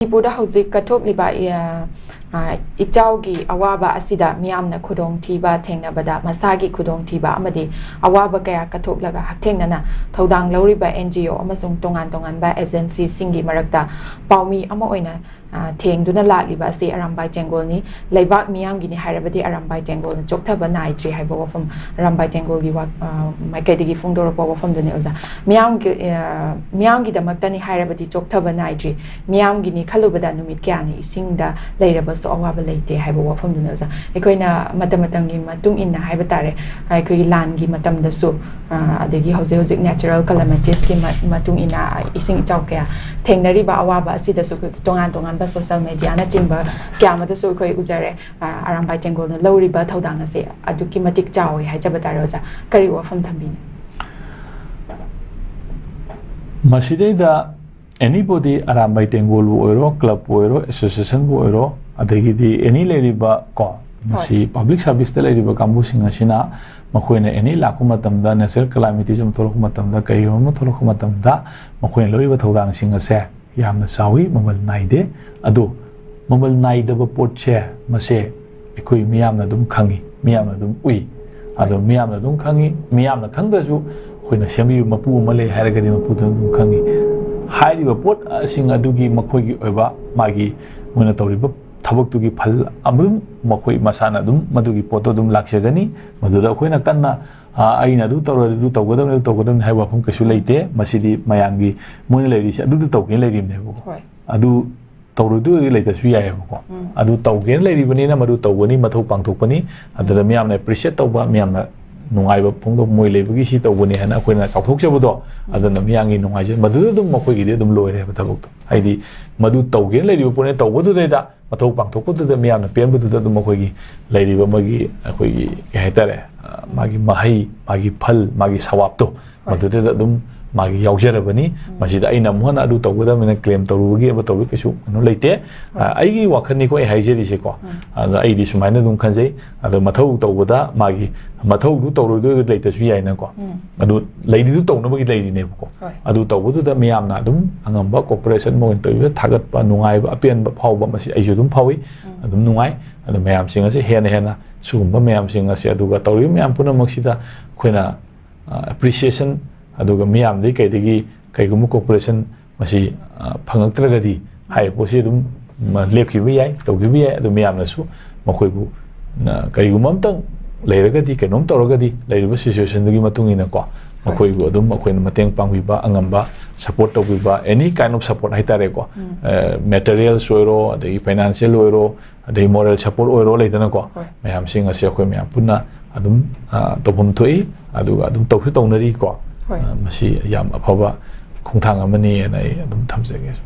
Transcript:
Manipuda hauzik kathokliba ichaugi awaba asida miyamna khudong thiba thengnabada masagi khudong thiba amadi awaba kaya kathoklaga hakthengnana thodang lauriba NGO amasung tongan ba agency singi marakta paumi ama oina thengduna lakliba ase Arambai Jengol ni leibak miyamgi ni hairabadi Arambai Jengol na chokthaba naitri haiba wafam Arambai Jengol gi maikaidigi fungdorpa wafam dune oza miyamgi damakta ni hairabadi chokthaba naitri miyamgi ni khalubada numit kyani isingda leirabaso awaba leite haiba wafam dune oza ekoina matamatangi matung inna haiba tare ekoi langi matamdasu adegi hauzik natural calamities ki matung inna ising chawkya thengnariba awaba asidasu tongan social media na chimba kyamada so koi ujare Arambai Jengol na lauriba thodang ase aduki matik chawi haijaba taroza kari wafam thambini Masideda anybody Arambai Jengol oiro club oiro association oiro adegi di any leriba ko masi public service te leriba kambu singa sina makoina any lakuma tamda natural calamities am tholokuma tamda kairoma tholokuma tamda makoina loiba thodang singa se yamna sawi mamal naide ado mamal naidaba potche mase ekoi miyamna dum khangi miyamna dum ui ado miyamna dum khangi miyamna khangdasu khoina semi mapu male hairagadi mapu dum khangi hairiba pot sing adugi makhoigi oiba magi mona tawriba thabak tugi phal amum makhoi masana dum madugi poto dum lakshagani maduda khoina kanna aina du tawgadam hai wafam kasu leite masidi mayangi moni leiri se adu tawgen leiri ne bo adu tawrudu leita su yai bo adu tawgen leiri bani na madu tawgani mathau pangthokpani adada miyam na appreciate tawba miyam na nungai ba phongdo moi leibagi si tawgani hana akoina chawthokchabudo adana miyangi nungai je madu dum makoi gi dum loire ba thabok haidi madu tawgen leiri bo pone tawbodu deida mathau pangthokpudu da miyam na penbudu da dum makoi gi leiri ba magi akoi gi haitare magi mahai magi phal magi sawap to madude dum magi yaujarabani masida aina muhana adu tawgada mena claim tawrugi aba tawru kesu no leite aigi wakhani ko haijeri se ko ai di sumaina dum khanjai adu mathau tawgada magi mathau du tawru du leite su yaina ko adu leidi du tawna bagi leidi ne ko adu tawgudu da miyamna dum angamba cooperation mo interview thagat pa nungai ba apian ba phawba masi ai dum phawi adum nungai adu mayam singa se hena sugumba mayam singa se aduga tawri mayam puna maksida khoina appreciation aduga miyam dei kaidegi kaigum cooperation masi phangaktragadi hai posi dum lepki bi yai tawgi bi yai adu miyam nasu makhoibu kaigum amtang leiragadi kenom tawragadi leiriba situation dugi matungina ko makhoibu adum makhoina mateng pangbiba angamba support tawbiba any kind of support haitare ko material soiro adei financial oiro adei moral support oiro leidana ko mayam singa se khoi mayam punna adum topum thoi aduga adum tawsu tawnari ko masi yam afaba khongthang amani na adum thamjage